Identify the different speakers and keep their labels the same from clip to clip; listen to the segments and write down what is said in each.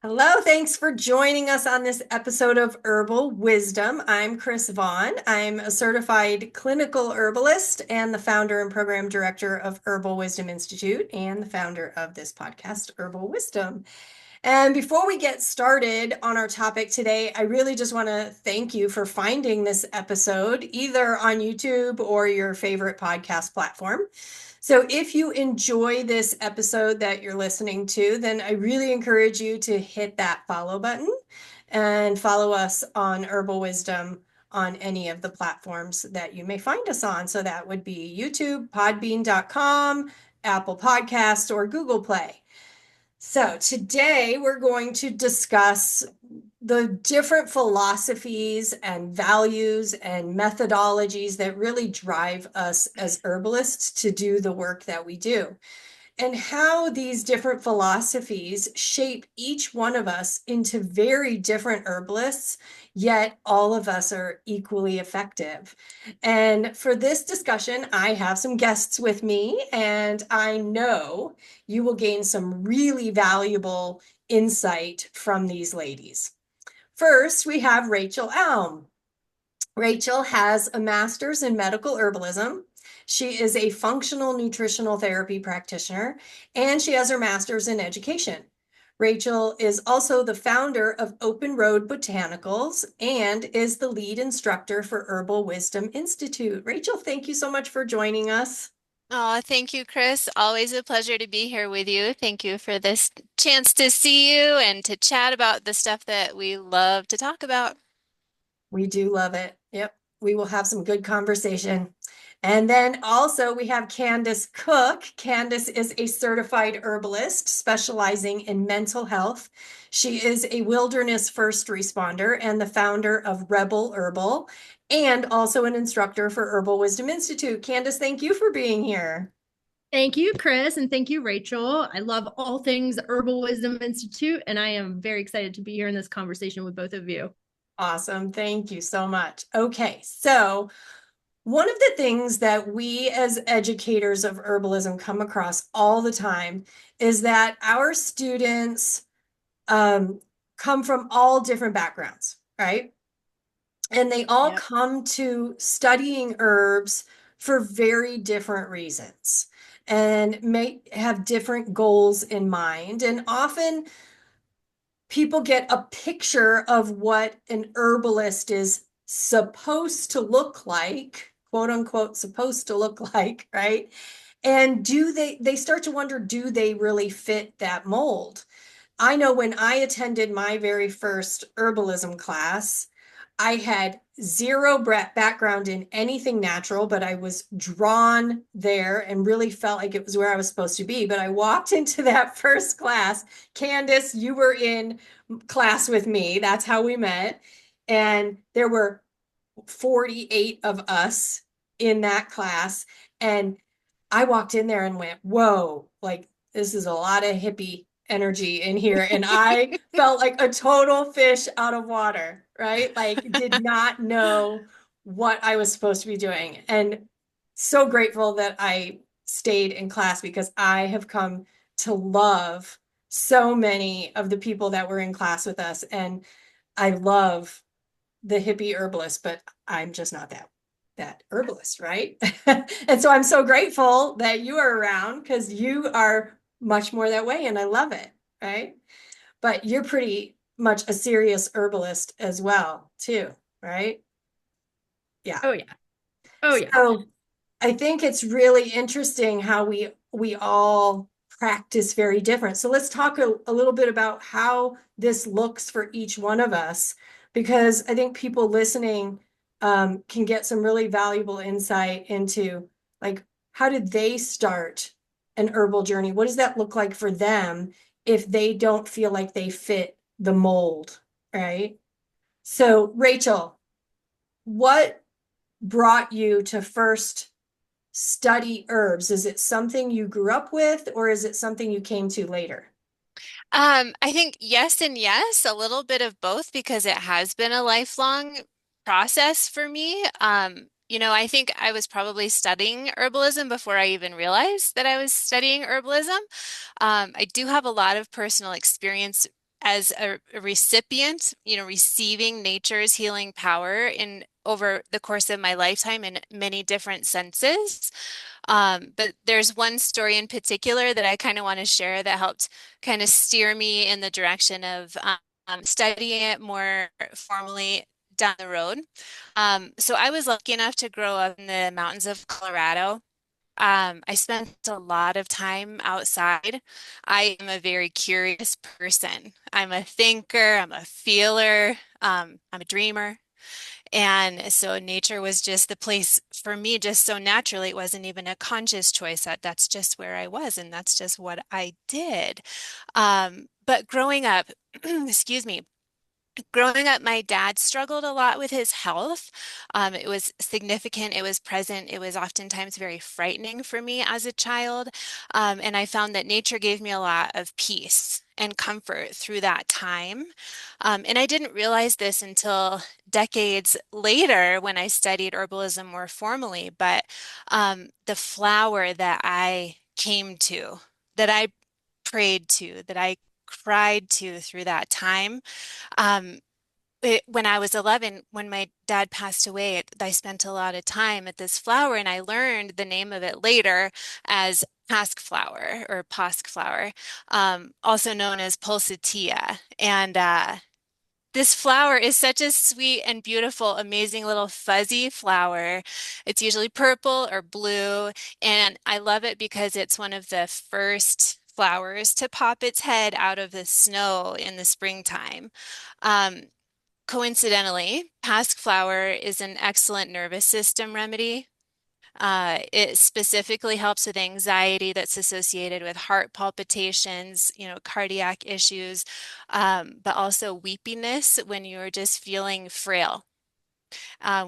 Speaker 1: Hello, thanks for joining us on this episode of Herbal Wisdom. I'm Kris Vaughan. I'm a certified clinical herbalist and the founder and program director of Herbal Wisdom Institute and the founder of this podcast, Herbal Wisdom. And before we get started on our topic today, I really just want to thank you for finding this episode either on YouTube or your favorite podcast platform. So if you enjoy this episode that you're listening to, then I really encourage you to hit that follow button and follow us on Herbal Wisdom on any of the platforms that you may find us on. So that would be YouTube, podbean.com, Apple Podcasts, or Google Play. So today we're going to discuss the different philosophies and values and methodologies that really drive us as herbalists to do the work that we do, and how these different philosophies shape each one of us into very different herbalists, yet all of us are equally effective. And for this discussion, I have some guests with me, and I know you will gain some really valuable insight from these ladies. First, we have Rachel Elm. Rachel has a master's in medical herbalism. She is a functional nutritional therapy practitioner, and she has her master's in education. Rachel is also the founder of Open Road Botanicals and is the lead instructor for Herbal Wisdom Institute. Rachel, thank you so much for joining us.
Speaker 2: Oh, thank you, Kris. Always a pleasure to be here with you. Thank you for this chance to see you and to chat about the stuff that we love to talk about.
Speaker 1: We do love it. Yep. We will have some good conversation. And then also we have Candice Cook. Candice is a certified herbalist specializing in mental health. She is a wilderness first responder and the founder of Rebel Herbal and also an instructor for Herbal Wisdom Institute. Candice, thank you for being here.
Speaker 3: Thank you, Kris, and thank you, Rachel. I love all things Herbal Wisdom Institute, and I am very excited to be here in this conversation with both of you.
Speaker 1: Awesome. Thank you so much. Okay, so one of the things that we as educators of herbalism come across all the time is that our students um, come from all different backgrounds, right? And they all
Speaker 3: Yep.
Speaker 1: come to studying herbs for very different reasons and may have different goals in mind. And often people get a picture of what an herbalist is supposed to look like, quote unquote, supposed to look like, right? And do they start to wonder, do they really fit that mold? I know when I attended my very first herbalism class, I had zero background in anything natural, but I was drawn there and really felt like it was where I was supposed to be. But I walked into that first class. Candice, you were in class with me. That's how we met. And there were 48 of us in that class. And I walked in there and went, whoa, like this is a lot of hippie energy in here. And I felt like a total fish out of water, right? Like did not know what I was supposed to be doing. And so grateful that I stayed in class because I have come to love so many of the people that were in class with us. And I love the hippie herbalist, but I'm just not that herbalist, right? And so I'm so grateful that you are around because you are much more that way and I love it, right? But you're pretty much a serious herbalist as well, too, right? Yeah.
Speaker 3: Oh yeah. Oh yeah.
Speaker 1: So I think it's really interesting how we all practice very different. So let's talk a little bit about how this looks for each one of us, because I think people listening can get some really valuable insight into like how did they start an herbal journey? What does that look like for them if they don't feel like they fit the mold, right? So Rachel, what brought you to first study herbs? Is it something you grew up with, or is it something you came to later?
Speaker 2: I think yes and yes, a little bit of both because it has been a lifelong process for me. I think I was probably studying herbalism before I even realized that I was studying herbalism. I do have a lot of personal experience as a recipient, receiving nature's healing power in over the course of my lifetime in many different senses. But there's one story in particular that I kind of want to share that helped kind of steer me in the direction of studying it more formally down the road. So I was lucky enough to grow up in the mountains of Colorado. I spent a lot of time outside. I am a very curious person. I'm a thinker, I'm a feeler, I'm a dreamer. And so nature was just the place for me, just so naturally. It wasn't even a conscious choice. That's just where I was, and that's just what I did. But growing up, excuse me, growing up, my dad struggled a lot with his health. It was significant, it was present, it was oftentimes very frightening for me as a child. And I found that nature gave me a lot of peace and comfort through that time. And I didn't realize this until decades later when I studied herbalism more formally. But the flower that I came to, that I prayed to, that I cried to through that time, um, when I was 11, when my dad passed away, I spent a lot of time at this flower, and I learned the name of it later as pasque flower or pasque flower, also known as pulsatilla. And this flower is such a sweet and beautiful, amazing little fuzzy flower. It's usually purple or blue, and I love it because it's one of the first flowers to pop its head out of the snow in the springtime. Um, Coincidentally, pasque flower is an excellent nervous system remedy. It specifically helps with anxiety that's associated with heart palpitations, cardiac issues, but also weepiness when you're just feeling frail,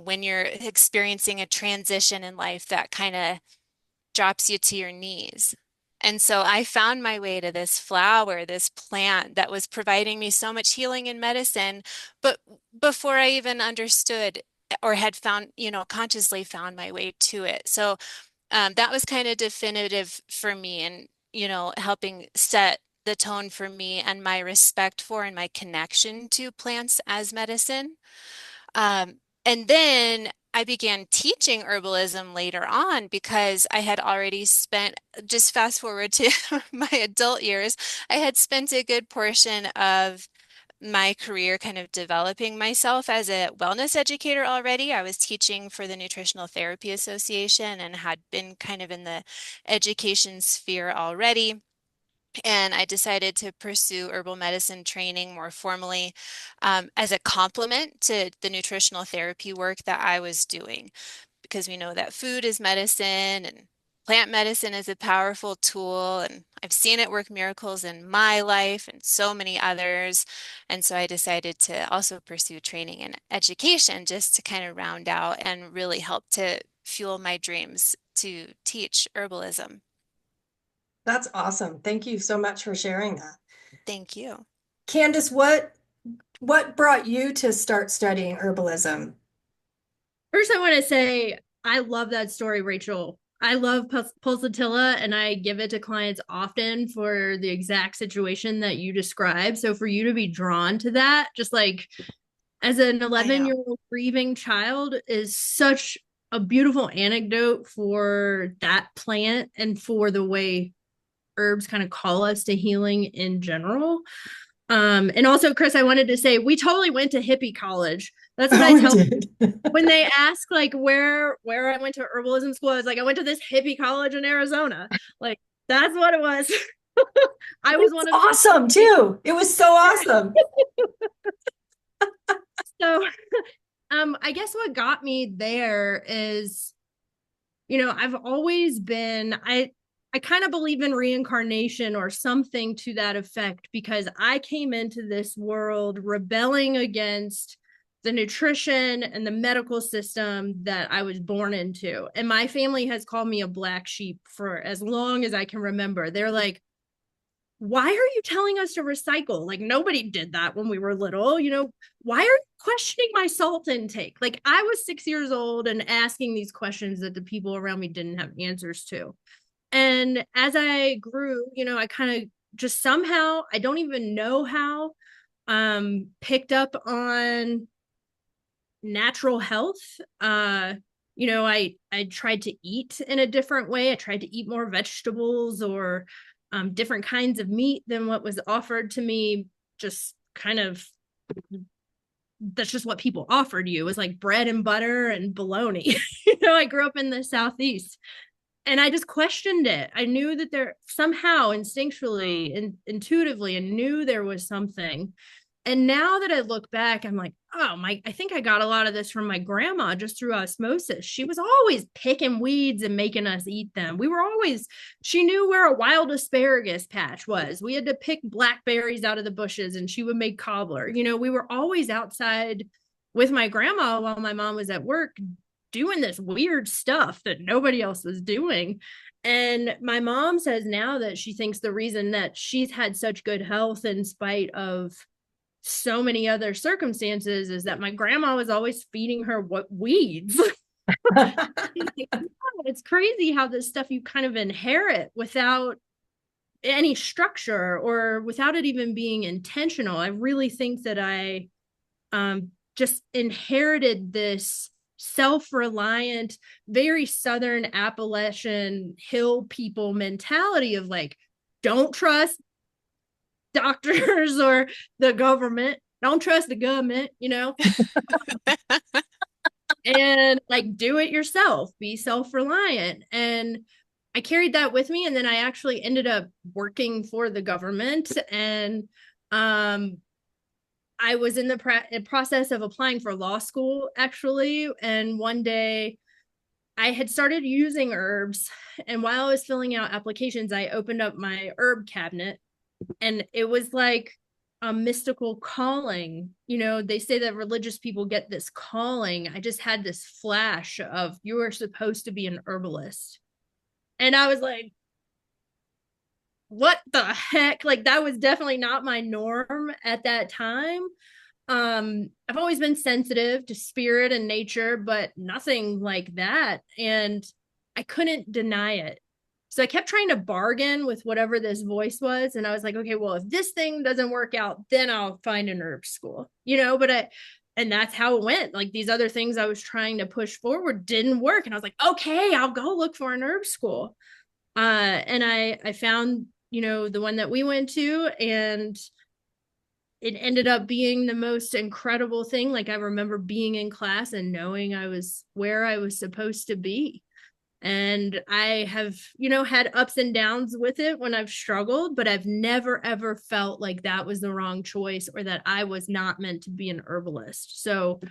Speaker 2: when you're experiencing a transition in life that kind of drops you to your knees. And so I found my way to this flower, this plant that was providing me so much healing and medicine. But before I even understood or had found, consciously found my way to it. So that was kind of definitive for me and, helping set the tone for me and my respect for and my connection to plants as medicine. And then I began teaching herbalism later on because I had already spent, just fast forward to my adult years, I had spent a good portion of my career kind of developing myself as a wellness educator already. I was teaching for the Nutritional Therapy Association and had been kind of in the education sphere already. And I decided to pursue herbal medicine training more formally as a complement to the nutritional therapy work that I was doing, because we know that food is medicine and plant medicine is a powerful tool. And I've seen it work miracles in my life and so many others. And so I decided to also pursue training and education just to kind of round out and really help to fuel my dreams to teach herbalism.
Speaker 1: That's awesome. Thank you so much for sharing that.
Speaker 2: Thank you.
Speaker 1: Candice, what brought you to start studying herbalism?
Speaker 3: First, I want to say I love that story, Rachel. I love pulsatilla, and I give it to clients often for the exact situation that you described. So for you to be drawn to that, just like as an 11-year-old grieving child, is such a beautiful anecdote for that plant and for the way herbs kind of call us to healing in general. And also, Kris, I wanted to say we totally went to hippie college. That's what I tell when they ask like where I went to herbalism school. I was like, I went to this hippie college in Arizona. Like that's what it was. I was one of
Speaker 1: awesome too. It was so awesome.
Speaker 3: So I guess what got me there is, I've always been I kind of believe in reincarnation or something to that effect, because I came into this world rebelling against the nutrition and the medical system that I was born into. And my family has called me a black sheep for as long as I can remember. They're like, why are you telling us to recycle? Like nobody did that when we were little. Why are you questioning my salt intake? Like I was 6 years old and asking these questions that the people around me didn't have answers to. And as I grew, I kind of just somehow, I don't even know how, picked up on natural health. I tried to eat in a different way. I tried to eat more vegetables or different kinds of meat than what was offered to me. Just kind of, that's just what people offered you. It was like bread and butter and bologna. I grew up in the Southeast and I just questioned it. I knew that there somehow instinctually and intuitively, I knew there was something. And now that I look back, I'm like, I think I got a lot of this from my grandma just through osmosis. She was always picking weeds and making us eat them. She knew where a wild asparagus patch was. We had to pick blackberries out of the bushes and she would make cobbler. We were always outside with my grandma while my mom was at work doing this weird stuff that nobody else was doing. And my mom says now that she thinks the reason that she's had such good health in spite of so many other circumstances is that my grandma was always feeding her what weeds. It's crazy how this stuff you kind of inherit without any structure or without it even being intentional. I really think that I just inherited this self-reliant, very Southern Appalachian hill people mentality of like, don't trust doctors or the government. Don't trust the government, and like do it yourself, be self-reliant. And I carried that with me. And then I actually ended up working for the government. And I was in the process of applying for law school, actually. And one day I had started using herbs. And while I was filling out applications, I opened up my herb cabinet. And it was like a mystical calling. They say that religious people get this calling. I just had this flash of, you are supposed to be an herbalist. And I was like, what the heck? Like, that was definitely not my norm at that time. I've always been sensitive to spirit and nature, but nothing like that. And I couldn't deny it. So I kept trying to bargain with whatever this voice was. And I was like, okay, well, if this thing doesn't work out, then I'll find a herb school, and that's how it went. Like, these other things I was trying to push forward didn't work. And I was like, okay, I'll go look for an herb school. And I found, the one that we went to, and it ended up being the most incredible thing. Like, I remember being in class and knowing I was where I was supposed to be. And I have, had ups and downs with it when I've struggled, but I've never, ever felt like that was the wrong choice or that I was not meant to be an herbalist. So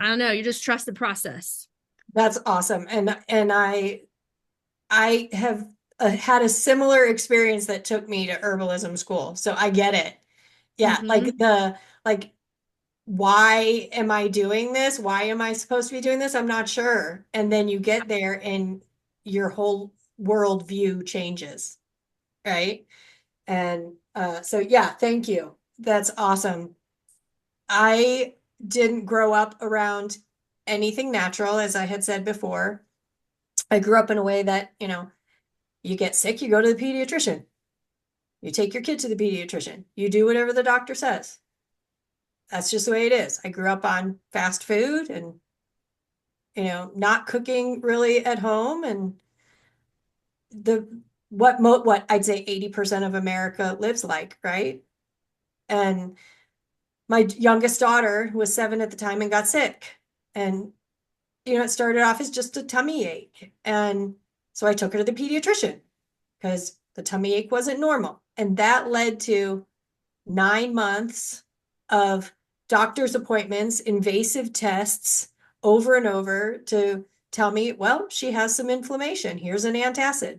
Speaker 3: I don't know, you just trust the process.
Speaker 1: That's awesome. And I have had a similar experience that took me to herbalism school. So I get it. Yeah. Like why am I doing this? Why am I supposed to be doing this? I'm not sure. And then you get there and your whole worldview changes, right? And so, yeah, thank you. That's awesome. I didn't grow up around anything natural, as I had said before. I grew up in a way that, you get sick, you go to the pediatrician. You take your kid to the pediatrician. You do whatever the doctor says. That's just the way it is. I grew up on fast food and, not cooking really at home. And what I'd say 80% of America lives like, right? And my youngest daughter was 7 at the time and got sick. And, it started off as just a tummy ache. And so I took her to the pediatrician because the tummy ache wasn't normal. And that led to 9 months of doctor's appointments, invasive tests over and over to tell me, well, she has some inflammation. Here's an antacid.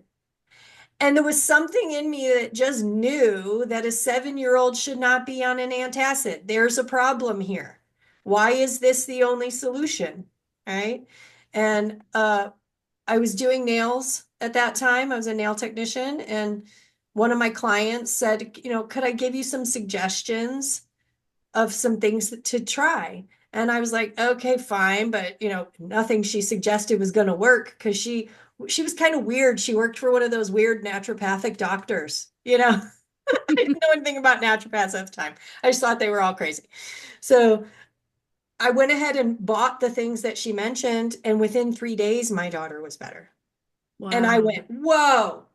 Speaker 1: And there was something in me that just knew that a 7-year-old should not be on an antacid. There's a problem here. Why is this the only solution? Right? And I was doing nails at that time. I was a nail technician. And one of my clients said, could I give you some suggestions of some things to try? And I was like, okay, fine. But, nothing she suggested was going to work because she was kind of weird. She worked for one of those weird naturopathic doctors, didn't know anything about naturopaths at the time. I just thought they were all crazy. So I went ahead and bought the things that she mentioned, and within 3 days, my daughter was better. And I
Speaker 3: Wow.
Speaker 1: went, whoa,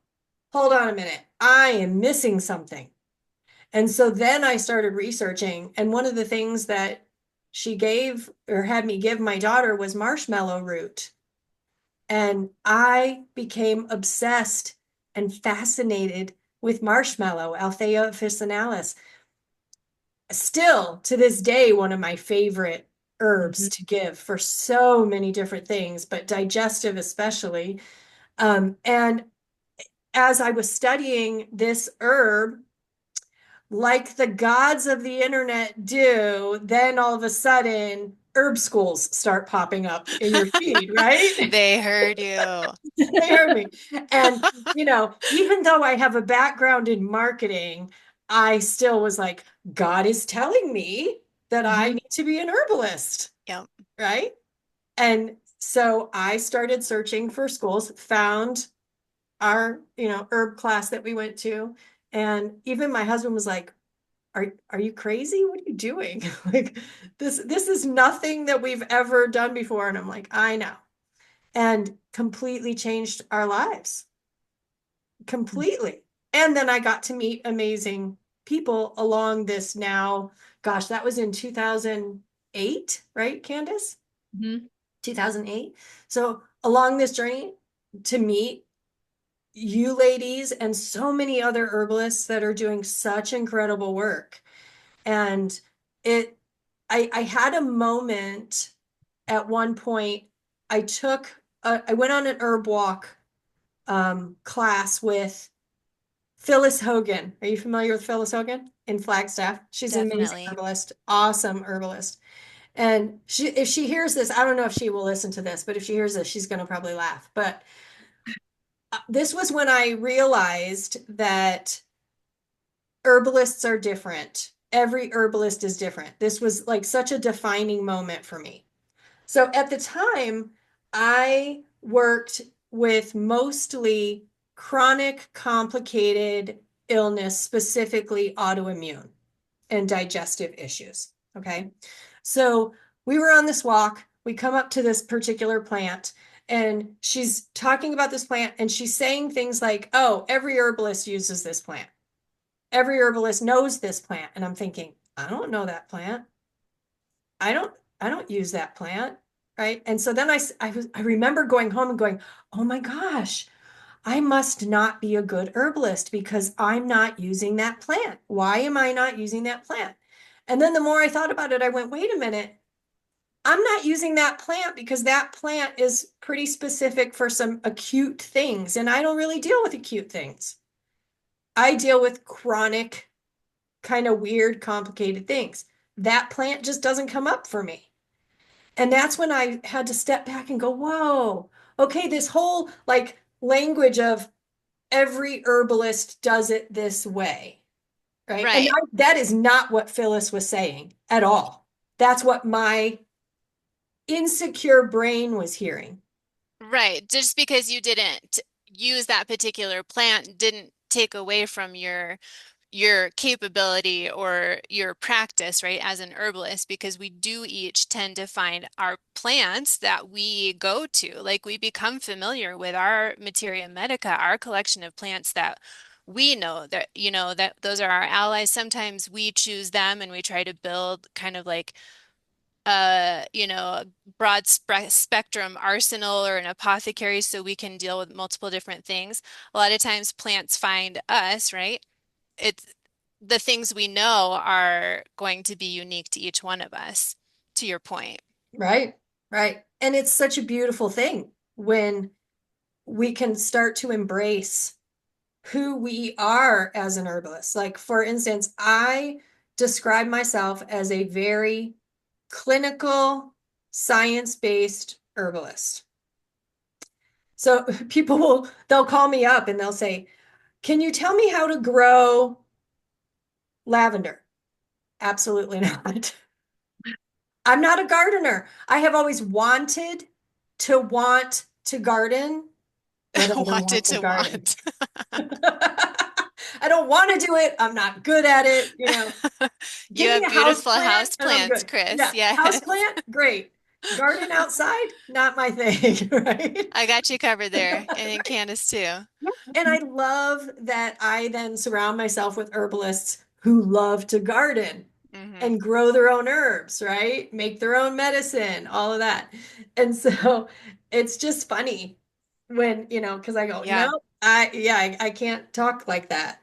Speaker 1: hold on a minute. I am missing something. And so then I started researching, and one of the things that she gave or had me give my daughter was marshmallow root. And I became obsessed and fascinated with marshmallow, Althea officinalis. Still to this day, one of my favorite herbs to give for so many different things, but digestive especially. And as I was studying this herb, like the gods of the internet do, then all of a sudden herb schools start popping up in your feed, right?
Speaker 2: They heard you.
Speaker 1: They heard me. And, even though I have a background in marketing, I still was like, God is telling me that I need to be an herbalist,
Speaker 2: Yep.
Speaker 1: right? And so I started searching for schools, found our, herb class that we went to. And even my husband was like, are you crazy? What are you doing? Like this is nothing that we've ever done before. And I'm like, I know. And completely changed our lives. Completely. And then I got to meet amazing people along this now. Gosh, that was in 2008, right, Candice? 2008. So along this journey to meet you ladies and so many other herbalists that are doing such incredible work. And I had a moment at one point. I went on an herb walk class with Phyllis Hogan. Are you familiar with Phyllis Hogan in Flagstaff? She's an amazing
Speaker 2: Definitely.
Speaker 1: herbalist, awesome herbalist. And if she hears this, I don't know if she will listen to this, but if she hears this, she's going to probably laugh. But this was when I realized that herbalists are different. Every herbalist is different. This was like such a defining moment for me. So at the time, I worked with mostly chronic, complicated illness, specifically autoimmune and digestive issues. Okay. So we were on this walk. We come up to this particular plant, and she's talking about this plant, and she's saying things like, oh, every herbalist uses this plant. Every herbalist knows this plant. And I'm thinking, I don't know that plant. I don't use that plant. Right. And so then I remember going home and going, oh my gosh, I must not be a good herbalist because I'm not using that plant. Why am I not using that plant? And then the more I thought about it, I went, wait a minute. I'm not using that plant because that plant is pretty specific for some acute things. And I don't really deal with acute things. I deal with chronic, kind of weird, complicated things. That plant just doesn't come up for me. And that's when I had to step back and go, whoa, okay, this whole like language of every herbalist does it this way, right? And
Speaker 2: Right.
Speaker 1: that is not what Phyllis was saying at all. That's what my insecure brain was hearing.
Speaker 2: Right. Just because you didn't use that particular plant didn't take away from your capability or your practice, right, as an herbalist, because we do each tend to find our plants that we go to. Like we become familiar with our Materia Medica, our collection of plants that we know that, that those are our allies. Sometimes we choose them and we try to build kind of like a broad spectrum arsenal or an apothecary so we can deal with multiple different things. A lot of times plants find us, right? It's the things we know are going to be unique to each one of us, to your point.
Speaker 1: Right, right. And it's such a beautiful thing when we can start to embrace who we are as an herbalist. Like, for instance, I describe myself as a very clinical, science-based herbalist. So they'll call me up and they'll say, can you tell me how to grow lavender? Absolutely not. I'm not a gardener. I have always wanted to garden, but I don't want
Speaker 2: Wanted
Speaker 1: to
Speaker 2: to
Speaker 1: garden.
Speaker 2: want.
Speaker 1: I don't want to do it. I'm not good at it.
Speaker 2: You
Speaker 1: Give me
Speaker 2: have
Speaker 1: a house
Speaker 2: beautiful
Speaker 1: plant
Speaker 2: house
Speaker 1: and I'm
Speaker 2: plants,
Speaker 1: good.
Speaker 2: Kris.
Speaker 1: Yeah, house
Speaker 2: Yes.
Speaker 1: plant, great. Garden outside, not my thing, right?
Speaker 2: I got you covered there. And in Candace too.
Speaker 1: And I love that I then surround myself with herbalists who love to garden
Speaker 2: Hmm.
Speaker 1: and grow their own herbs, right? Make their own medicine, all of that. And so it's just funny when, because I go,
Speaker 2: Yeah.
Speaker 1: no, I can't talk like that.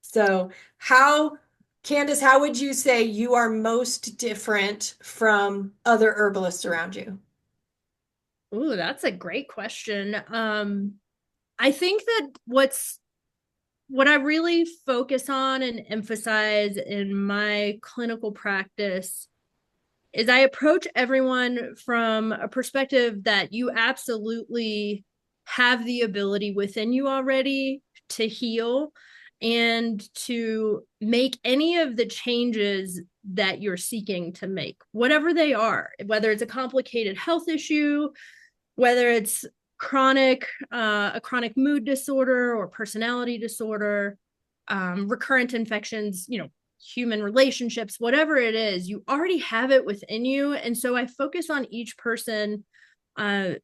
Speaker 1: So how, Candice, how would you say you are most different from other herbalists around you?
Speaker 3: Ooh, that's a great question. I think that what I really focus on and emphasize in my clinical practice is I approach everyone from a perspective that you absolutely have the ability within you already to heal and to make any of the changes that you're seeking to make, whatever they are, whether it's a complicated health issue, whether it's a chronic mood disorder or personality disorder, recurrent infections, human relationships, whatever it is, you already have it within you. And so I focus on each person, uh,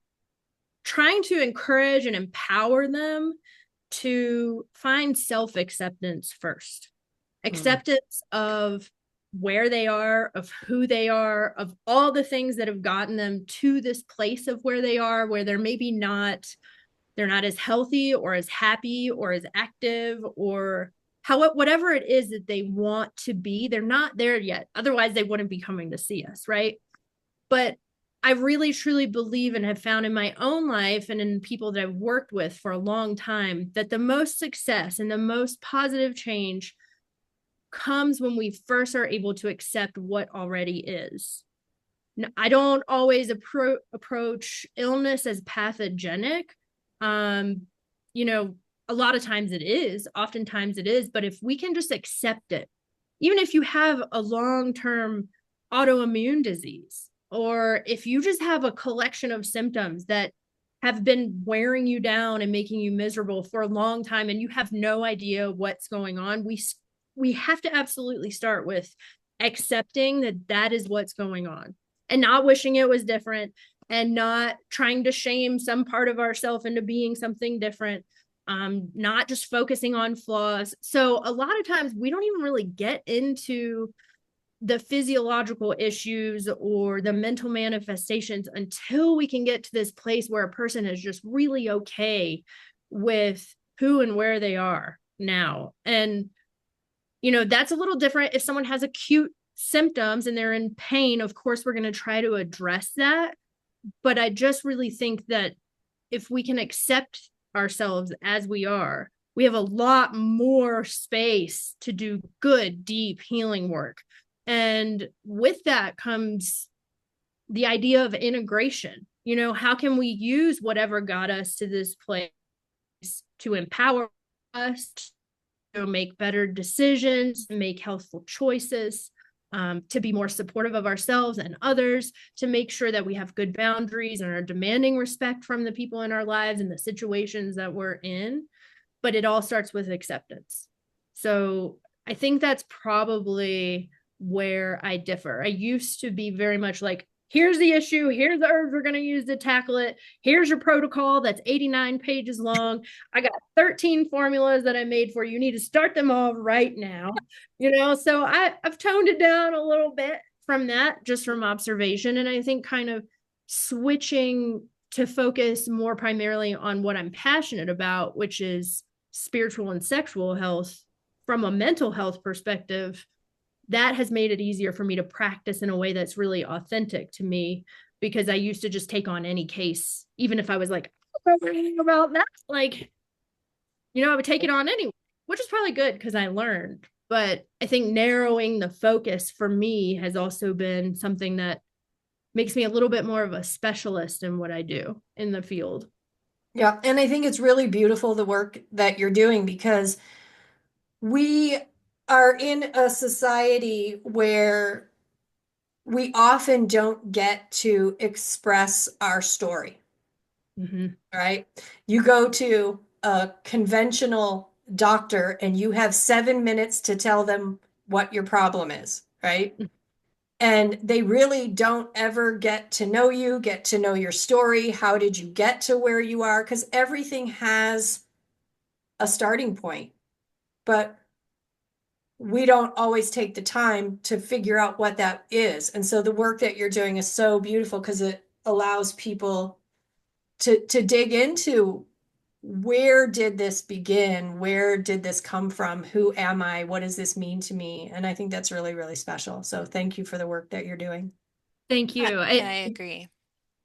Speaker 3: trying to encourage and empower them to find self acceptance first,
Speaker 1: Mm.
Speaker 3: acceptance of where they are, of who they are, of all the things that have gotten them to this place of where they are, where they're maybe not, they're not as healthy or as happy or as active or whatever it is that they want to be, they're not there yet. Otherwise, they wouldn't be coming to see us, right? But I really truly believe and have found in my own life and in people that I've worked with for a long time that the most success and the most positive change comes when we first are able to accept what already is. I don't always approach illness as pathogenic. Um, you know, a lot of times it is, oftentimes it is, but if we can just accept it, even if you have a long-term autoimmune disease, or if you just have a collection of symptoms that have been wearing you down and making you miserable for a long time and you have no idea what's going on, we have to absolutely start with accepting that that is what's going on and not wishing it was different and not trying to shame some part of ourselves into being something different, not just focusing on flaws. So a lot of times we don't even really get into the physiological issues or the mental manifestations until we can get to this place where a person is just really okay with who and where they are now. And that's a little different if someone has acute symptoms and they're in pain. Of course, we're going to try to address that. But I just really think that if we can accept ourselves as we are, we have a lot more space to do good, deep healing work. And with that comes the idea of integration. How can we use whatever got us to this place to empower us to make better decisions, make healthful choices, to be more supportive of ourselves and others, to make sure that we have good boundaries and are demanding respect from the people in our lives and the situations that we're in. But it all starts with acceptance. So I think that's probably where I differ. I used to be very much like, here's the issue, here's the herbs we're going to use to tackle it, here's your protocol that's 89 pages long, I got 13 formulas that I made for you, you need to start them all right now. So I've toned it down a little bit from that, just from observation. And I think kind of switching to focus more primarily on what I'm passionate about, which is spiritual and sexual health from a mental health perspective, that has made it easier for me to practice in a way that's really authentic to me, because I used to just take on any case, even if I was like, I don't know anything about that. Like, I would take it on anyway, which is probably good because I learned. But I think narrowing the focus for me has also been something that makes me a little bit more of a specialist in what I do in the field.
Speaker 1: Yeah, and I think it's really beautiful the work that you're doing because we are in a society where we often don't get to express our story,
Speaker 3: Mm-hmm.
Speaker 1: right? You go to a conventional doctor and you have 7 minutes to tell them what your problem is, right? And they really don't ever get to know you, get to know your story. How did you get to where you are? Because everything has a starting point, but we don't always take the time to figure out what that is. And so the work that you're doing is so beautiful because it allows people to dig into, where did this begin? Where did this come from? Who am I? What does this mean to me? And I think that's really, really special. So thank you for the work that you're doing.
Speaker 3: Thank you.
Speaker 2: And I agree.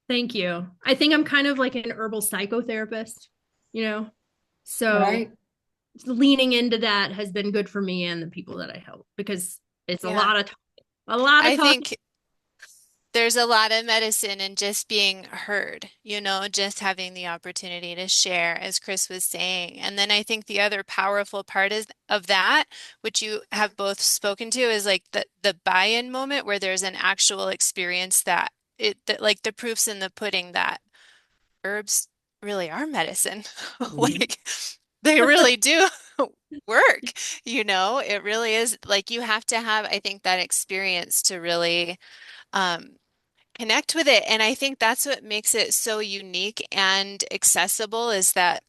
Speaker 3: Thank you. I think I'm kind of like an herbal psychotherapist, you know? So
Speaker 1: Right.
Speaker 3: leaning into that has been good for me and the people that I help, because it's a
Speaker 2: Yeah.
Speaker 3: lot of talking. A lot of
Speaker 2: I
Speaker 3: talking.
Speaker 2: think there's a lot of medicine in just being heard, just having the opportunity to share, as Kris was saying. And then I think the other powerful part of that, which you have both spoken to, is like the buy-in moment where there's an actual experience that like the proof's in the pudding that herbs really are medicine. Like they really do work, It really is like you have to have, I think, that experience to really um connect with it. And I think that's what makes it so unique and accessible is that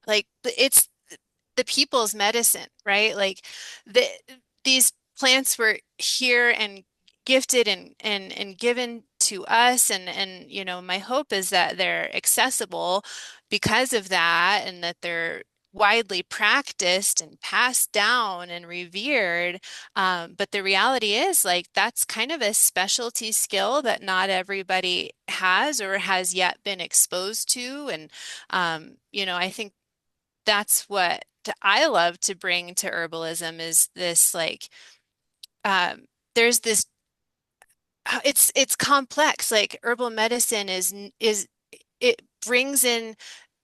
Speaker 2: like it's the people's medicine, right? Like the these plants were here and gifted and given to us and my hope is that they're accessible because of that and that they're widely practiced and passed down and revered. But the reality is like that's kind of a specialty skill that not everybody has or has yet been exposed to. And I think that's what I love to bring to herbalism is this like there's this it's complex. Like herbal medicine is it brings in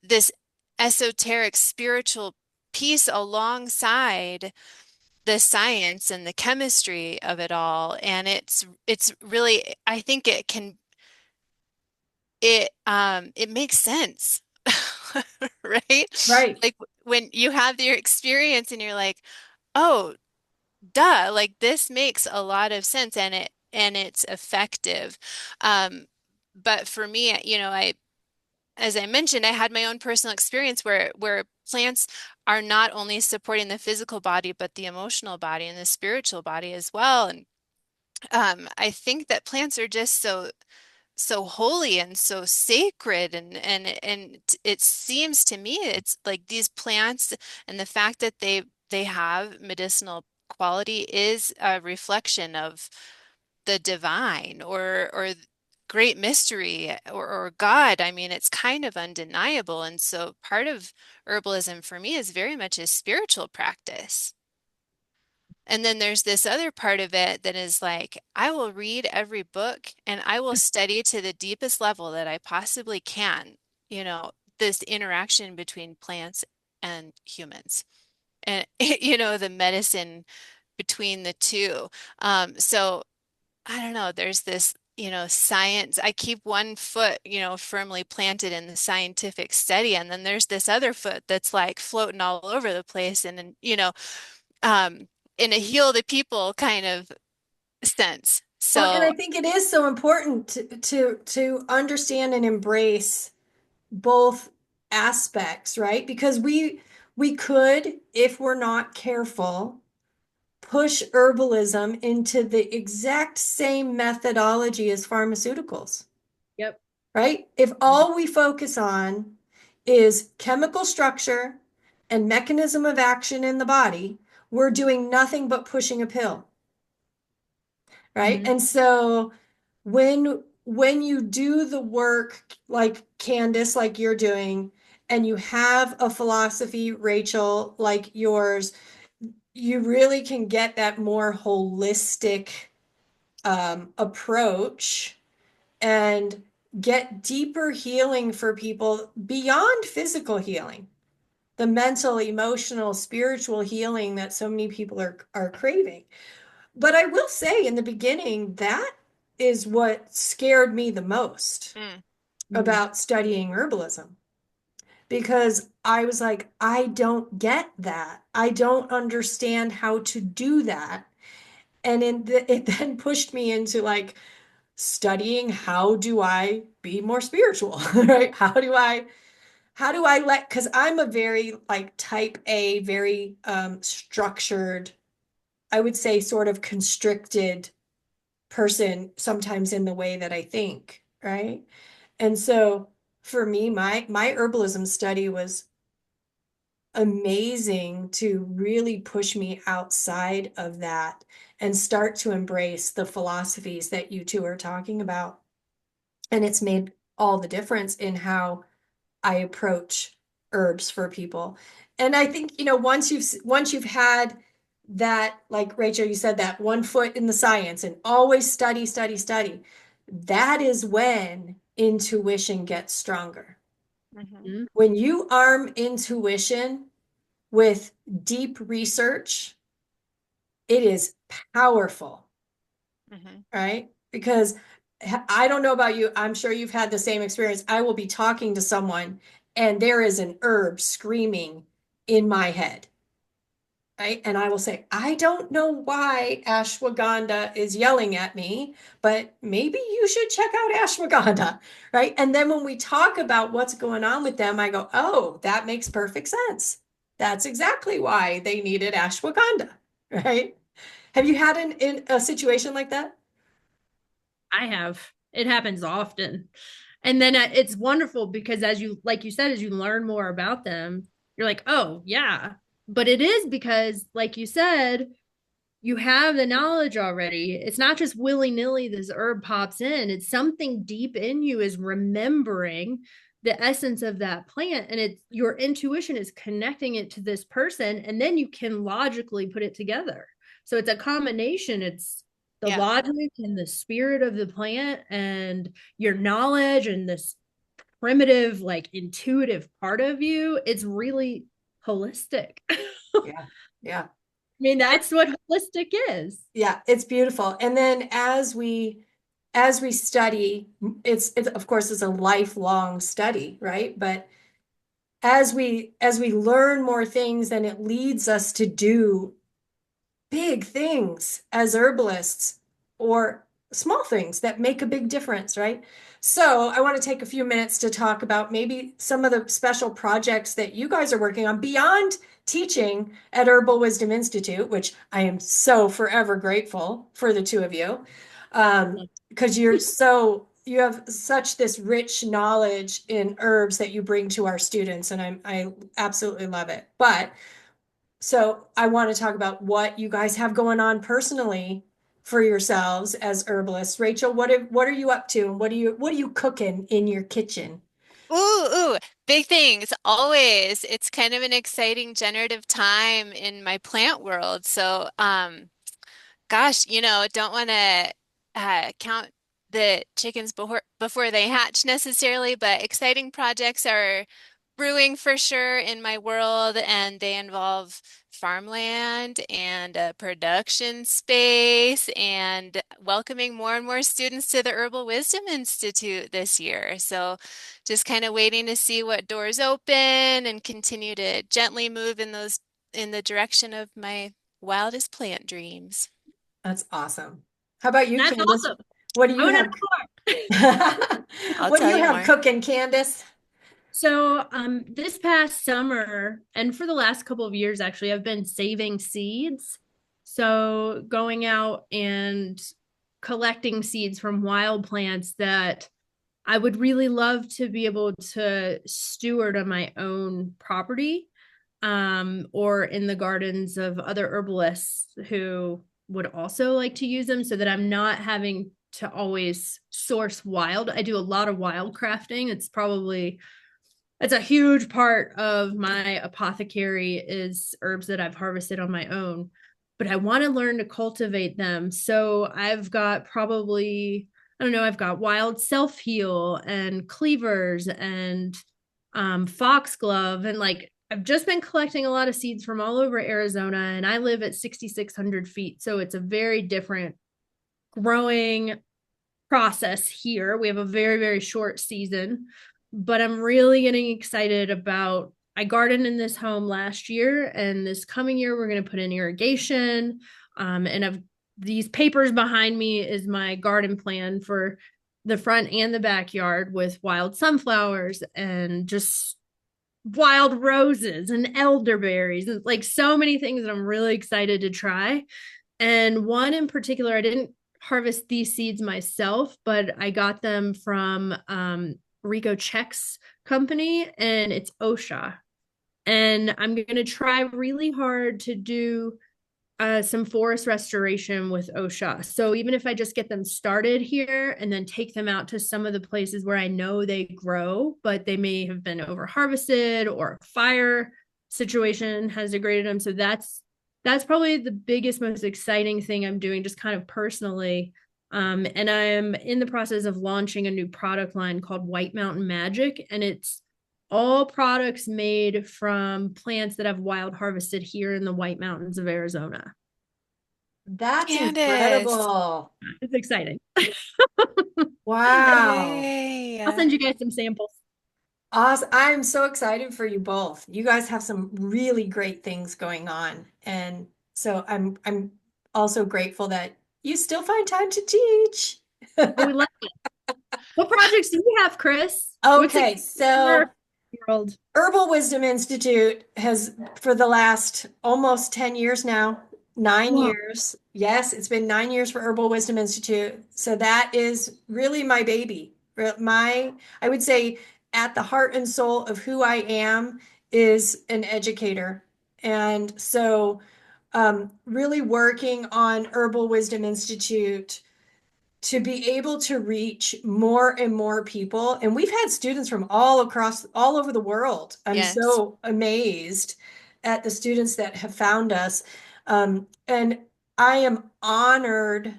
Speaker 2: this esoteric spiritual piece alongside the science and the chemistry of it all. And it's really I think it makes sense. Right?
Speaker 1: Right.
Speaker 2: Like when you have your experience and you're like, oh, duh, like this makes a lot of sense and it's effective. But for me, as I mentioned, I had my own personal experience where plants are not only supporting the physical body, but the emotional body and the spiritual body as well. And I think that plants are just so holy and so sacred and it seems to me it's like these plants and the fact that they have medicinal quality is a reflection of the divine or great mystery or God. I mean, it's kind of undeniable. And so part of herbalism for me is very much a spiritual practice. And then there's this other part of it that is like, I will read every book and I will study to the deepest level that I possibly can, this interaction between plants and humans and, the medicine between the two. So I don't know, there's this, science. I keep one foot, firmly planted in the scientific study. And then there's this other foot that's like floating all over the place. And then, um, in a heal the people kind of sense.
Speaker 1: Well, and I
Speaker 2: So,
Speaker 1: think it is so important to understand and embrace both aspects, right? Because we could, if we're not careful, push herbalism into the exact same methodology as pharmaceuticals,
Speaker 3: Yep.
Speaker 1: right? If all we focus on is chemical structure and mechanism of action in the body, we're doing nothing but pushing a pill, right?
Speaker 3: Mhm.
Speaker 1: And so when you do the work like Candice, like you're doing, and you have a philosophy, Rachel, like yours, you really can get that more holistic approach and get deeper healing for people beyond physical healing, the mental, emotional, spiritual healing that so many people are craving. But I will say in the beginning, that is what scared me the most
Speaker 2: mm,
Speaker 3: Mhm.
Speaker 1: about studying herbalism because I was like, I don't get that. I don't understand how to do that. And it then pushed me into like studying how do I be more spiritual, right? How do I let, because I'm a very like type A, very structured, I would say sort of constricted person sometimes in the way that I think, right? And so for me, my herbalism study was amazing to really push me outside of that and start to embrace the philosophies that you two are talking about. And it's made all the difference in how I approach herbs for people. And I think, once you've had that, like Rachel, you said that one foot in the science and always study, study, study, that is when intuition gets stronger.
Speaker 2: Mhm.
Speaker 3: Mhm.
Speaker 1: When you arm intuition with deep research, it is powerful,
Speaker 2: Mhm.
Speaker 1: right? Because I don't know about you, I'm sure you've had the same experience. I will be talking to someone and there is an herb screaming in my head, right? And I will say, I don't know why ashwagandha is yelling at me, but maybe you should check out ashwagandha, right? And then when we talk about what's going on with them, I go, oh, that makes perfect sense. That's exactly why they needed ashwagandha, right? Have you had in a situation like that?
Speaker 3: I have. It happens often. And then it's wonderful because as you, like you said, as you learn more about them, you're like, oh, yeah. But it is because, like you said, you have the knowledge already. It's not just willy-nilly this herb pops in. It's something deep in you is remembering the essence of that plant, and it's your intuition is connecting it to this person, and then you can logically put it together. So it's a combination. It's the
Speaker 2: Yeah.
Speaker 3: logic and the spirit of the plant and your knowledge and this primitive, like intuitive part of you. It's really holistic.
Speaker 1: Yeah. Yeah.
Speaker 3: Mean, that's what holistic is.
Speaker 1: Yeah, it's beautiful. And then as we study, it's of course it's a lifelong study, right? But as we learn more things, then it leads us to do big things as herbalists or small things that make a big difference, right? So I want to take a few minutes to talk about maybe some of the special projects that you guys are working on beyond teaching at Herbal Wisdom Institute, which I am so forever grateful for the two of you. Because you have such this rich knowledge in herbs that you bring to our students, and I absolutely love it. But so I want to talk about what you guys have going on personally for yourselves as herbalists. Rachel, what are you up to, and what are you cooking in your kitchen?
Speaker 2: Ooh, big things always. It's kind of an exciting generative time in my plant world. So, gosh, don't want to count the chickens before they hatch necessarily, but exciting projects are brewing for sure in my world, and they involve farmland and a production space and welcoming more and more students to the Herbal Wisdom Institute this year. So just kind of waiting to see what doors open and continue to gently move in the direction of my wildest plant dreams.
Speaker 1: That's awesome. How about you,
Speaker 3: That's
Speaker 1: Candice?
Speaker 3: awesome.
Speaker 1: What do
Speaker 3: I
Speaker 1: you
Speaker 3: want to
Speaker 1: have?
Speaker 3: know more.
Speaker 2: I'll
Speaker 1: What do
Speaker 2: tell
Speaker 1: you
Speaker 2: you
Speaker 1: have
Speaker 2: more.
Speaker 1: cooking, Candice?
Speaker 3: So, this past summer and for the last couple of years, actually, I've been saving seeds. So, going out and collecting seeds from wild plants that I would really love to be able to steward on my own property, or in the gardens of other herbalists who would also like to use them so that I'm not having to always source wild. I do a lot of wild crafting. It's a huge part of my apothecary is herbs that I've harvested on my own, but I want to learn to cultivate them. So I've got probably, I don't know, I've got wild self heal and cleavers and foxglove. And like, I've just been collecting a lot of seeds from all over Arizona, and I live at 6,600 feet. So it's a very different growing process here. We have a very, very short season. but I'm really getting excited about. I gardened in this home last year, and this coming year we're going to put in irrigation. And I've these papers behind me is my garden plan for the front and the backyard with wild sunflowers and just wild roses and elderberries and like so many things that I'm really excited to try. And one in particular, I didn't harvest these seeds myself, but I got them from Rico Check's company, and it's OSHA. And I'm going to try really hard to do some forest restoration with OSHA. So even if I just get them started here and then take them out to some of the places where I know they grow, but they may have been over harvested or a fire situation has degraded them. So that's probably the biggest, most exciting thing I'm doing, just kind of personally. And I'm in the process of launching a new product line called White Mountain Magic, and it's all products made from plants that have wild harvested here in the White Mountains of Arizona.
Speaker 1: That's
Speaker 2: Candice.
Speaker 1: incredible.
Speaker 3: It's exciting.
Speaker 1: Wow.
Speaker 3: I'll
Speaker 2: Yay.
Speaker 3: send you guys some samples.
Speaker 1: Awesome. I'm so excited for you both. You guys have some really great things going on. And so I'm also grateful that you still find time to teach.
Speaker 3: Oh, we love it. What projects do you have, Kris? What's
Speaker 1: Okay,
Speaker 3: it in
Speaker 1: so
Speaker 3: your world?
Speaker 1: Herbal Wisdom Institute has, for the last almost 10 years now, 9 years. Yes, it's been 9 years for Herbal Wisdom Institute. So that is really my baby. I would say at the heart and soul of who I am is an educator. And so really working on Herbal Wisdom Institute to be able to reach more and more people. And we've had students from all over the world. I'm
Speaker 2: Yes.
Speaker 1: so amazed at the students that have found us. And I am honored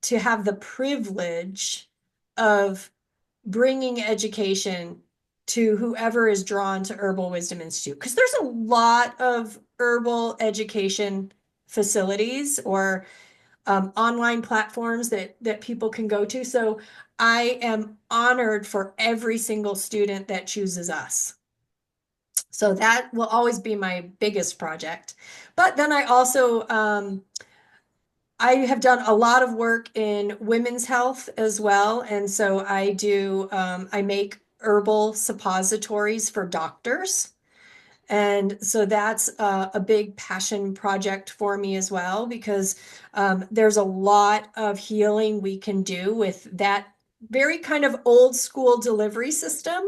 Speaker 1: to have the privilege of bringing education to whoever is drawn to Herbal Wisdom Institute. Because there's a lot of herbal education facilities or online platforms that people can go to. So I am honored for every single student that chooses us. So that will always be my biggest project. But then I have done a lot of work in women's health as well. And so I make herbal suppositories for doctors. And so that's a big passion project for me as well, because there's a lot of healing we can do with that very kind of old school delivery system.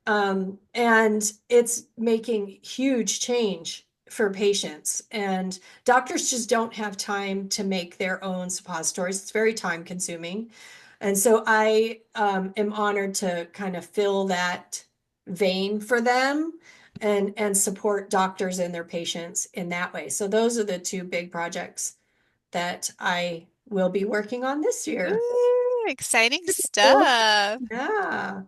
Speaker 1: And it's making huge change for patients. And doctors just don't have time to make their own suppositories. It's very time consuming. And so I am honored to kind of fill that vein for them and support doctors and their patients in that way. So those are the two big projects that I will be working on this year.
Speaker 2: Ooh, exciting stuff.
Speaker 1: Yeah.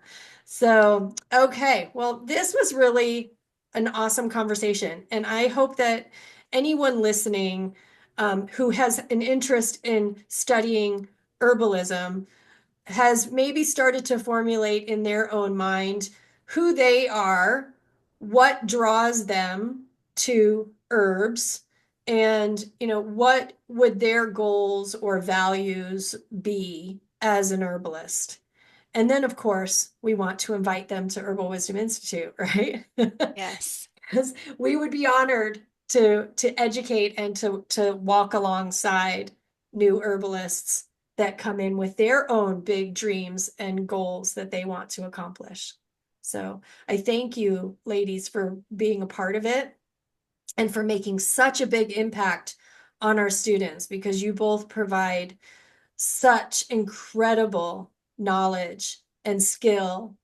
Speaker 1: So, okay. Well, this was really an awesome conversation. And I hope that anyone listening who has an interest in studying herbalism has maybe started to formulate in their own mind who they are, what draws them to herbs, and what would their goals or values be as an herbalist. And then, of course, we want to invite them to Herbal Wisdom Institute, right?
Speaker 2: Yes.
Speaker 1: Because we would be honored to educate and to walk alongside new herbalists that come in with their own big dreams and goals that they want to accomplish. So I thank you, ladies, for being a part of it and for making such a big impact on our students, because you both provide such incredible knowledge and skill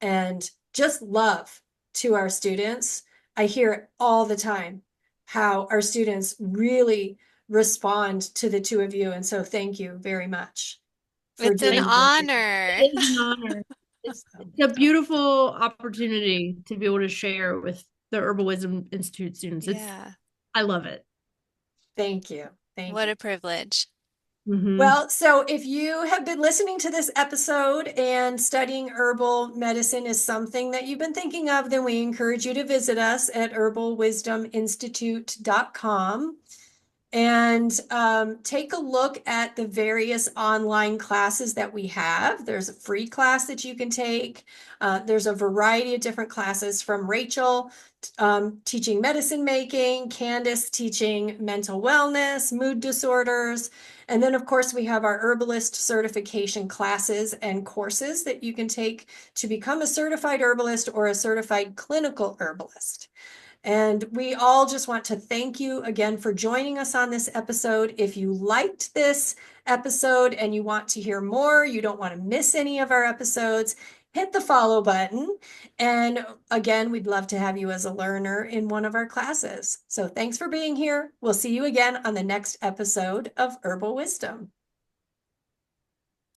Speaker 1: and just love to our students. I hear it all the time how our students really respond to the two of you. And so thank you very much for
Speaker 2: It's an
Speaker 1: doing the work you're doing.
Speaker 2: honor.
Speaker 3: It is an honor. It's a beautiful opportunity to be able to share with the Herbal Wisdom Institute students.
Speaker 2: Yeah.
Speaker 3: I love it.
Speaker 1: Thank you. Thank
Speaker 2: What
Speaker 1: you.
Speaker 2: a privilege.
Speaker 1: Well, so if you have been listening to this episode and studying herbal medicine is something that you've been thinking of, then we encourage you to visit us at herbalwisdominstitute.com and take a look at the various online classes that we have. There's a free class that you can take. There's a variety of different classes from Rachel teaching medicine making, Candice teaching mental wellness, mood disorders. And then, of course, we have our herbalist certification classes and courses that you can take to become a certified herbalist or a certified clinical herbalist. And we all just want to thank you again for joining us on this episode. If you liked this episode and you want to hear more, you don't want to miss any of our episodes, hit the follow button. And again, we'd love to have you as a learner in one of our classes. So thanks for being here. We'll see you again on the next episode of Herbal Wisdom.